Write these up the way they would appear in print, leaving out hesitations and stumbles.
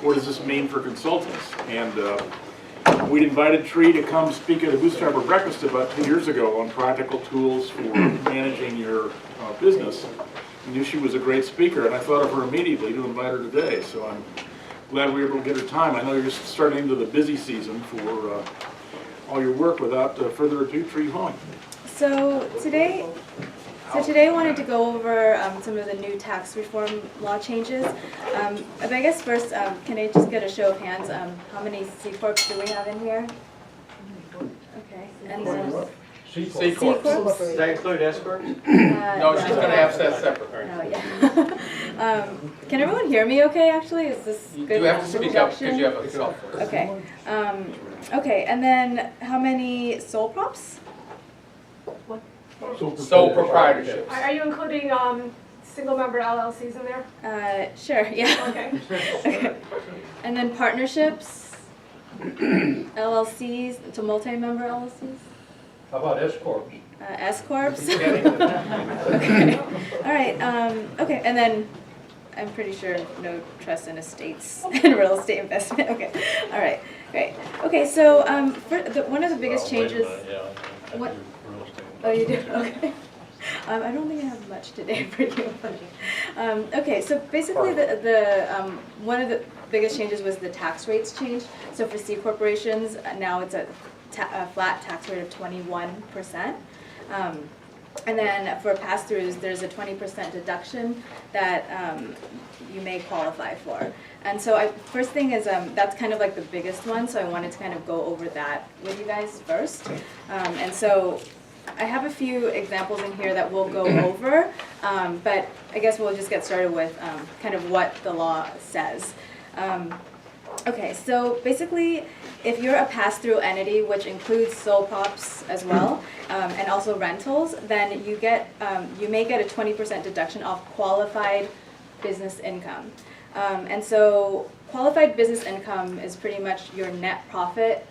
what does this mean for consultants? And we'd invited Tree to come speak at the Bootstrapper Breakfast about 2 years ago on practical tools for managing your business. I knew she was a great speaker, and I thought of her immediately to invite her today, so I'm glad we were able to get her time. I know you're starting into the busy season for all your work. Without further ado, Tree Hong. So today I wanted to go over some of the new tax reform law changes. But I guess first, can I just get a show of hands? How many C Corps do we have in here? Okay, and then C C Corps. Corps? Does that include S Corps? No, she's going to have that separate. No, yeah. Can everyone hear me okay, actually? Is this You good? do have to speak up because reception? you have a software. Okay. Okay, and then how many sole props? Sole proprietorships. Are you including single-member LLCs in there? Sure, yeah. Okay. Okay. And then partnerships, LLCs, to multi-member LLCs, How about S Corps? S corps. Okay. Okay. All right. Okay, and then I'm pretty sure no trust and estates and real estate investment. Okay. All right. Great. Okay. So one of the biggest changes. What? Oh, you do? Okay. I don't think I have much today for you. Okay, so basically one of the biggest changes was the tax rates changed. So for C corporations, now it's a flat tax rate of 21%. And then for pass-throughs, there's a 20% deduction that you may qualify for. And so first thing is, that's kind of like the biggest one, so I wanted to kind of go over that with you guys first. And so I have a few examples in here that we'll go over, but I guess we'll just get started with kind of what the law says. Okay, so basically, if you're a pass-through entity, which includes sole props as well, and also rentals, then you may get a 20% deduction off qualified business income. And so qualified business income is pretty much your net profit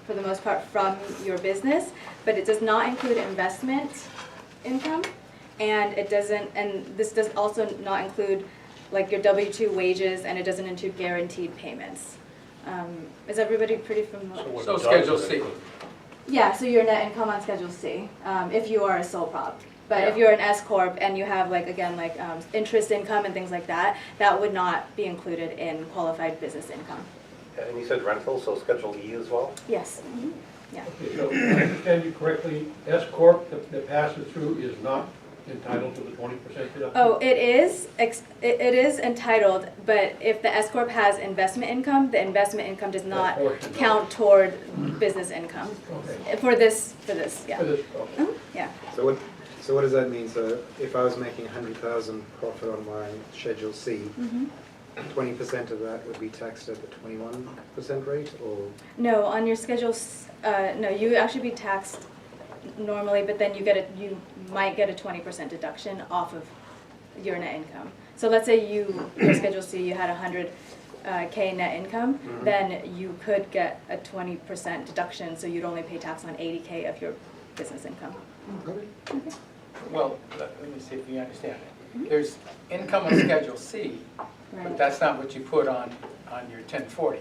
for the most part from your business, but it does not include investment income, and this does also not include like your W-2 wages, and it doesn't include guaranteed payments. Is everybody pretty familiar? So Schedule C. Yeah, so your net income on Schedule C, if you are a sole prop. But if you're an S corp and you have interest income and things like that, that would not be included in qualified business income. And you said rental, so Schedule E as well? Yes. Mm-hmm. Yeah. So, if I understand you correctly, S Corp that passes through is not entitled to the 20% deduction? Oh, it is entitled, but if the S corp has investment income, the investment income does not count toward business income. Okay. For this, yeah. For this, okay. Yeah. So what does that mean? So if I was making 100,000 profit on my Schedule C, 20% of that would be taxed at the 21% rate, or? No, on your Schedule, no, you actually be taxed normally, but then you might get a 20% deduction off of your net income. So let's say your Schedule C, you had 100K net income, then you could get a 20% deduction, so you'd only pay tax on 80K of your business income. Okay. Well, let me see if you understand it. There's income on Schedule C, but Right. that's not what you put on your 1040.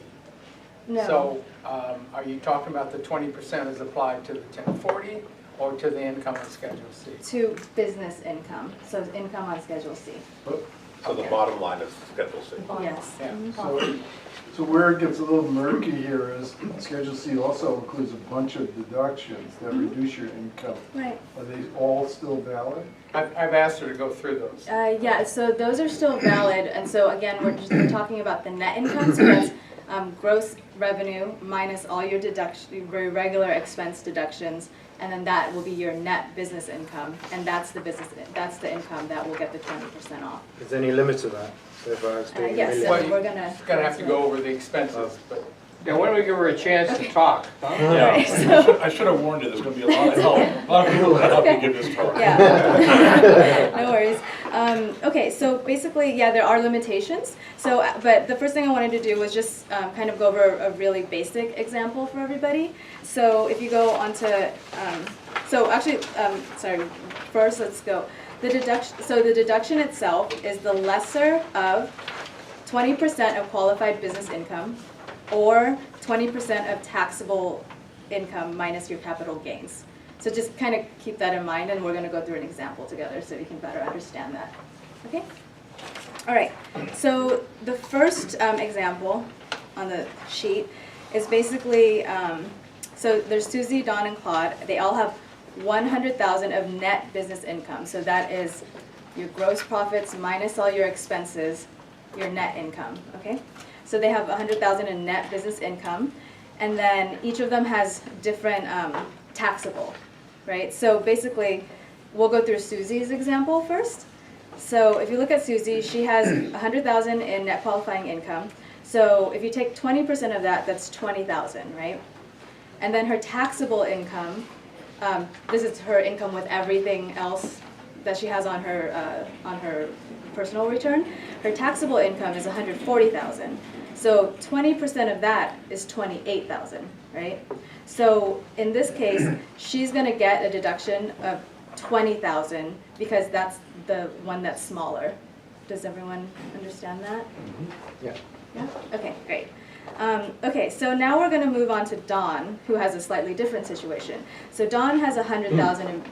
No. So are you talking about the 20% is applied to the 1040 or to the income on Schedule C? To business income, so income on Schedule C. So the bottom line is Schedule C. Yes. Yeah. So where it gets a little murky here is Schedule C also includes a bunch of deductions that reduce your income. Right. Are they all still valid? I've asked her to go through those. Yeah, so those are still valid, and so again, we're talking about the net income, so that's gross revenue minus all your regular expense deductions, and then that will be your net business income, and that's the income that will get the 20% off. Is there any limit to that? So if I was doing Yes, a so Well, million, we're gonna. Gonna have to go over the expenses, but Yeah, why don't we give her a chance to talk? Huh? Alright, so, I should have warned you, there's going to be a lot of help. A lot of people that help you give this talk. yeah, no worries. Okay, so basically, yeah, there are limitations. So, but the first thing I wanted to do was just kind of go over a really basic example for everybody. So if you go onto, sorry, first let's go. The deduction, so the deduction itself is the lesser of 20% of qualified business income or 20% of taxable income minus your capital gains. So just kind of keep that in mind, and we're going to go through an example together so you can better understand that. Okay? All right. So the first example on the sheet is basically, so there's Susie, Dawn, and Claude. They all have 100,000 of net business income. So that is your gross profits minus all your expenses, your net income. Okay? So they have 100,000 in net business income, and then each of them has different taxable, right? So basically, we'll go through Susie's example first. So if you look at Susie, she has 100,000 in net qualifying income. So if you take 20% of that, that's 20,000, right? And then her taxable income, this is her income with everything else that she has on her personal return. Her taxable income is 140,000. So 20% of that is 28,000, right? So in this case, she's going to get a deduction of 20,000 because that's the one that's smaller. Does everyone understand that? Yeah. Yeah? Okay, great. Okay, so now we're going to move on to Dawn, who has a slightly different situation. So Dawn has 100,000 in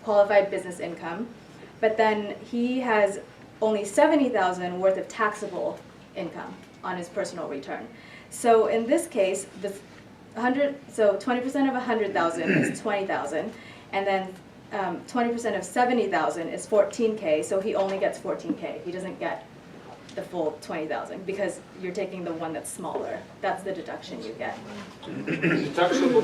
qualified business income, but then he has only 70,000 worth of taxable income on his personal return. So in this case, so 20% of 100,000 is 20,000, and then 20% of 70,000 is 14K, so he only gets 14K. He doesn't get the full 20,000 because you're taking the one that's smaller. That's the deduction you get. The taxable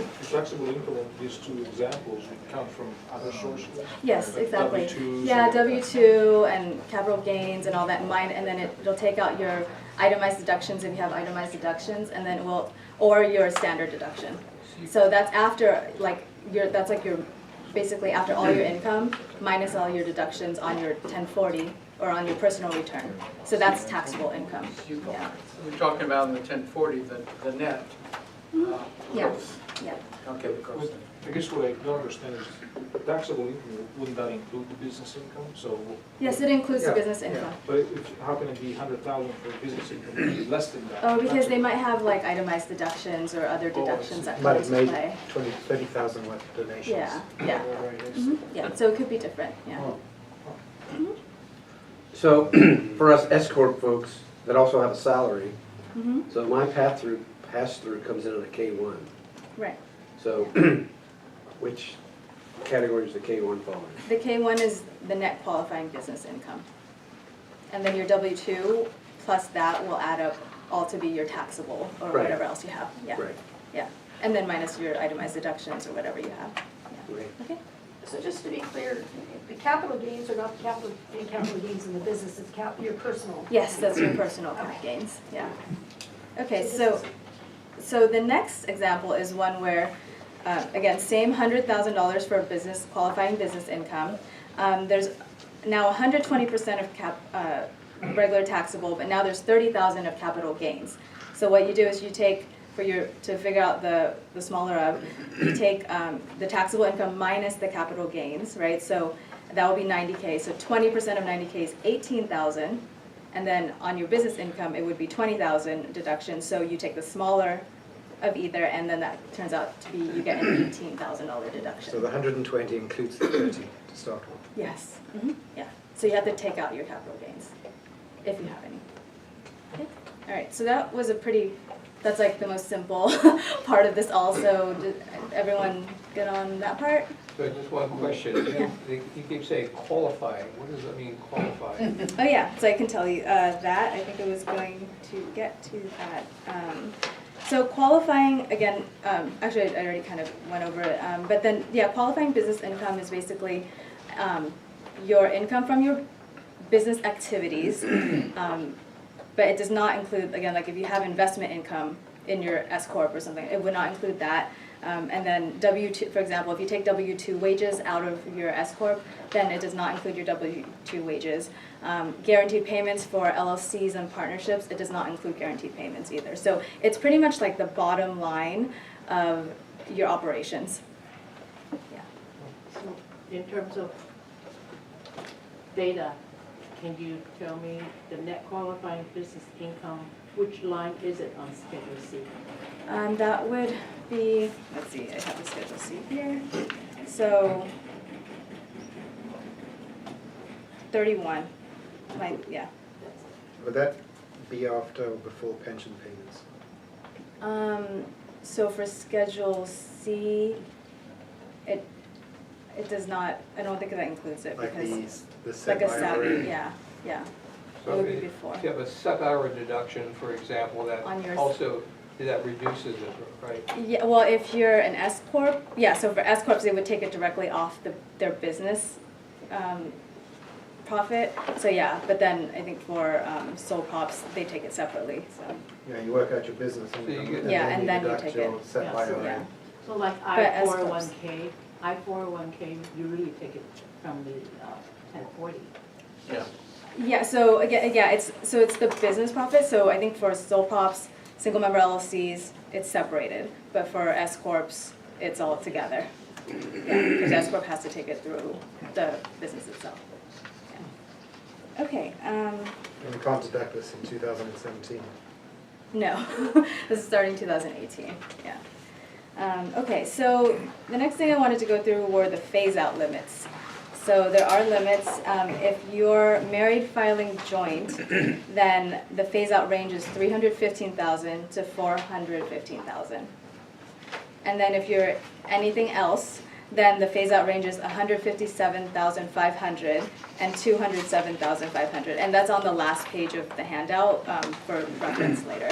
income in these two examples would come from other sources? Yes, Like exactly. W-2s Yeah, or- W-2 and capital gains and all that, and then it'll take out your itemized deductions if you have itemized deductions, and then or your standard deduction. So that's after, like, that's like your, basically after all your income minus all your deductions on your 1040 or on your personal return. So that's taxable income. Yeah. We're talking about in the 1040, the net. Yeah. gross. Yeah. Okay, the gross. I guess what I don't understand is taxable income, wouldn't that include the business income? So, Yes, it includes the Yeah, business yeah. income. but how can it be 100,000 for business income, It'd be less than that? Oh, because they Taxable. might have like itemized deductions or other Oh, I deductions see. that Might come have into made play. 30,000 worth of donations. Yeah, yeah. Right, I see. Mhm. Yeah, so it could be different, yeah. So, for us S-Corp folks that also have a salary, Mhm. so my pass-through comes in on a K-1. Right. So, which category does the K-1 fall in? The K-1 is the net qualifying business income. And then your W-2 plus that will add up all to be your taxable or Right. whatever else you have. Yeah. Right, Yeah. And then minus your itemized deductions or whatever you have. Yeah. right. Okay. So just to be clear, the capital gains are not the capital gains in the business, it's your personal. Yes, that's your personal cap gains. Yeah. Okay, So so the next example is one where, again, same $100,000 for business qualifying business income. There's now 120% of regular taxable, but now there's 30,000 of capital gains. So what you do is you take to figure out the smaller of, you take the taxable income minus the capital gains, right? So that will be 90K. So 20% of 90K is 18,000. And then on your business income, it would be 20,000 deduction. So you take the smaller of either, and then that turns out to be, you get an $18,000 deduction. So the 120 includes the 30 to start with. Yes, yeah. So you have to take out your capital gains, if you have any. Okay. All right, so that was that's like the most simple part of this also. Did everyone get on that part? So just one question, Yeah. you keep saying qualifying, what does that mean, qualifying? Oh yeah, so I can tell you that. I think I was going to get to that. So qualifying, again, actually I already kind of went over it, but then, yeah, qualifying business income is basically your income from your business activities, but it does not include, again, like if you have investment income in your S-Corp or something, it would not include that. And then W-2, for example, if you take W-2 wages out of your S-Corp, then it does not include your W-2 wages. Guaranteed payments for LLCs and partnerships, it does not include guaranteed payments either. So it's pretty much like the bottom line of your operations. Yeah. So in terms of data, can you tell me the net qualifying business income, which line is it on Schedule C? That would be, let's see, I have the Schedule C here. So 31, yeah. Would that be after or before pension payments? So for Schedule C, it does not, I don't think that includes it Like because, the like set a by salary, hour? yeah, yeah. It So would be if before. you have a set-hour deduction, for example, that On yours. also, that reduces it, right? Yeah, well, if you're an S corp, yeah, so for S corps, they would take it directly off their business profit. So yeah, but then I think for sole props, they take it separately, so. Yeah, you work out your business So you income, get- Yeah, and then you deduct take your it. set by hour. Yeah. So like But as I-401K, you really take it from the 1040. Yeah, so again, yeah, it's the business profit, so I think for sole props, single member LLCs, it's separated, but for S corps, it's all together. Yeah, because S corp has to take it through the business itself. Yeah. Okay, And we can't deduct this in 2017. no, this is starting 2018, yeah. Okay, so the next thing I wanted to go through were the phase-out limits. So there are limits. If you're married filing joint, then the phase-out range is 315,000 to 415,000. And then if you're anything else, then the phase-out range is 157,500 and 207,500. And that's on the last page of the handout for reference later.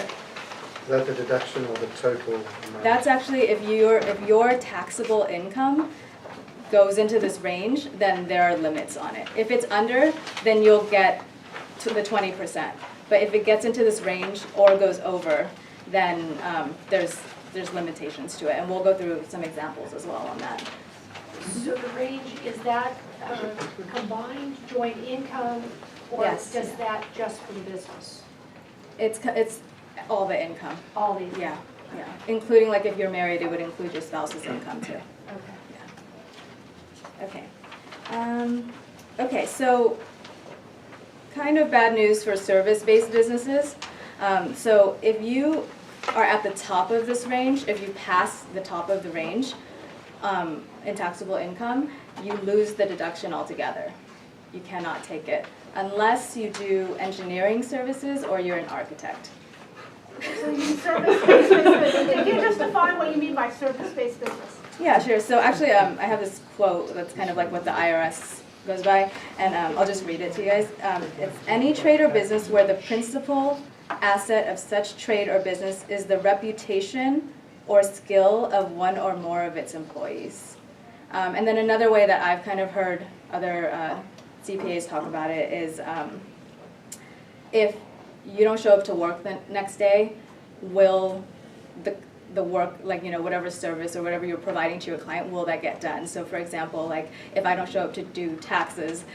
Is that the deduction or the total amount? That's actually if your taxable income goes into this range, then there are limits on it. If it's under, then you'll get to the 20%. But if it gets into this range or goes over, then there's limitations to it, and we'll go through some examples as well on that. So the range, is that combined joint income, or Yes. does that just for the business? It's all the income. All the, Yeah, yeah, including like if you're married, it would include your spouse's income too. okay. Okay. Okay, so kind of bad news for service-based businesses. So if you are at the top of this range, if you pass the top of the range in taxable income, you lose the deduction altogether. You cannot take it unless you do engineering services or you're an architect. So you mean service-based business, can you just define what you mean by service-based business? Yeah, sure. So actually, I have this quote that's kind of like what the IRS goes by, and I'll just read it to you guys. It's any trade or business where the principal asset of such trade or business is the reputation or skill of one or more of its employees. And then another way that I've kind of heard other CPAs talk about it is if you don't show up to work the next day, will the work, like, you know, whatever service or whatever you're providing to your client, will that get done? So for example, like if I don't show up to do taxes,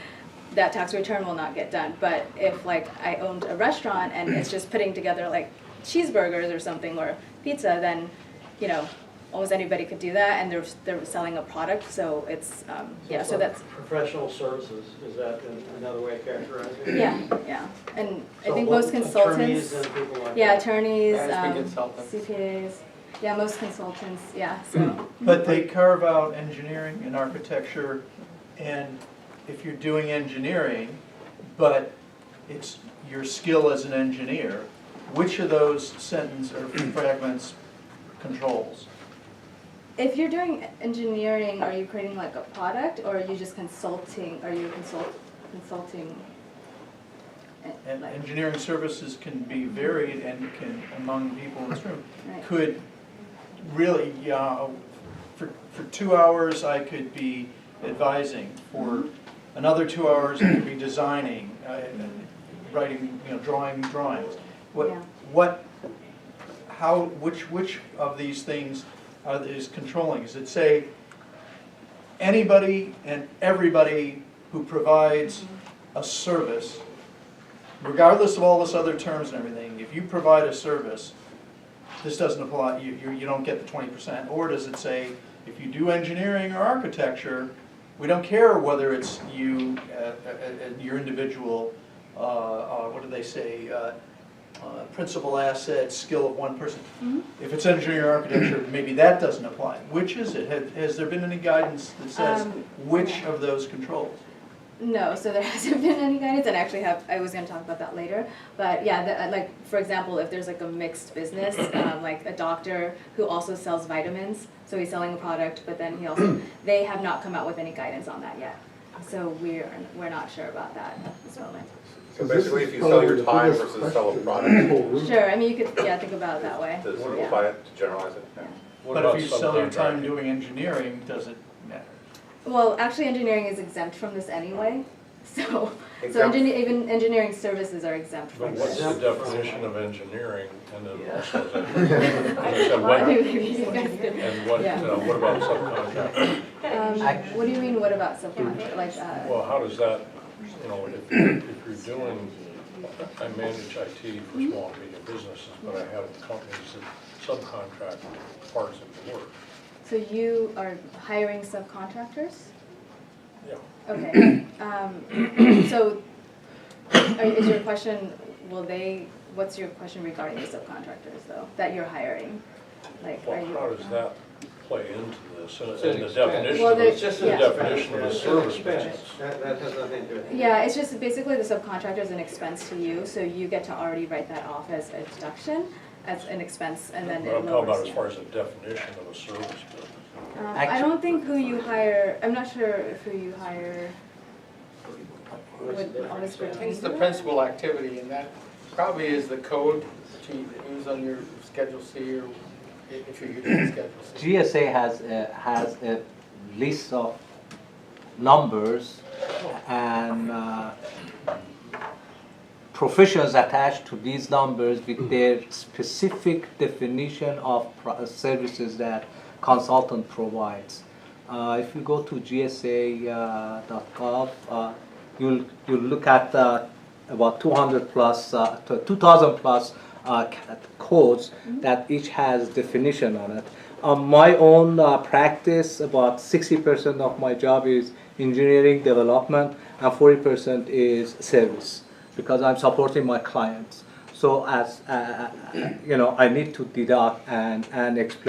that tax return will not get done. But if like I owned a restaurant and it's just putting together like cheeseburgers or something or pizza, then, you know, almost anybody could do that, and they're selling a product, so it's, yeah, so that's. Professional services, is that another way of characterizing it? Yeah, yeah, and I So think what, most consultants. attorneys and people like Yeah, that? attorneys, Management consultants. CPAs, yeah, most consultants, yeah, so. But they carve out engineering and architecture, and if you're doing engineering, but it's your skill as an engineer, which of those sentence or fragments controls? If you're doing engineering, are you creating like a product, or are you just consulting, are you consulting? And like- engineering services can be varied and can, among people in this room, Right. could really, for 2 hours I could be advising, for another 2 hours I could be designing, writing, you know, drawing drawings. Yeah. Which of these things is controlling? Is it say anybody and everybody who provides a service, regardless of all this other terms and everything, if you provide a service, this doesn't apply, you don't get the 20%? Or does it say, if you do engineering or architecture, we don't care whether it's you, your individual what do they say, principal asset, skill of one person. Mhm. If it's engineering architecture, maybe that doesn't apply. Which is it? Has there been any guidance that says which of those controls? No, so there hasn't been any guidance, and I actually I was gonna talk about that later, but yeah, like, for example, if there's like a mixed business, like a doctor who also sells vitamins, so he's selling a product, but then he also, they have not come out with any guidance on that yet. So we're not sure about that at this moment. So basically, if you sell your time versus sell a product, Sure, I mean, you could, think about it that way. to Yeah. simplify it, to generalize it. Yeah. But if you sell your time doing engineering, does it matter? Well, actually, engineering is exempt from this anyway, so Exempt? even engineering services are exempt from But what's this. the definition of engineering, and then Yeah. also, Maybe you guys could- and what, yeah. what about subcontractors? What do you mean, what about subcontract, like, Well, how does that, if you're doing, I manage IT for small and medium businesses, but I have companies that subcontract parts of the work. so you are hiring subcontractors? Yeah. Okay, so, is your question, what's your question regarding the subcontractors, though, that you're hiring? Like, are Well, you? how does that play into this, and It's an the expense. definition Well, of there's- the yeah. definition of a service Expense. business? That has nothing to do with it. Yeah, it's just basically the subcontractor is an expense to you, so you get to already write that off as a deduction, as an expense, and then But it I'm talking about lowers. as far as a definition of a service business. I don't think who you hire, I'm not sure if who you hire would always I bring think it's the into it. principal activity, and that probably is the code that you use on your Schedule C, or if you're using Schedule C. GSA has a list of numbers and professions attached to these numbers with their specific definition of services that consultant provides. If you go to gsa.gov, you'll look at about 200 plus, 2,000 plus codes that each has definition on it. My own practice, about 60% of my job is engineering development and 40% is service, because I'm supporting my clients. So as I need to deduct and explain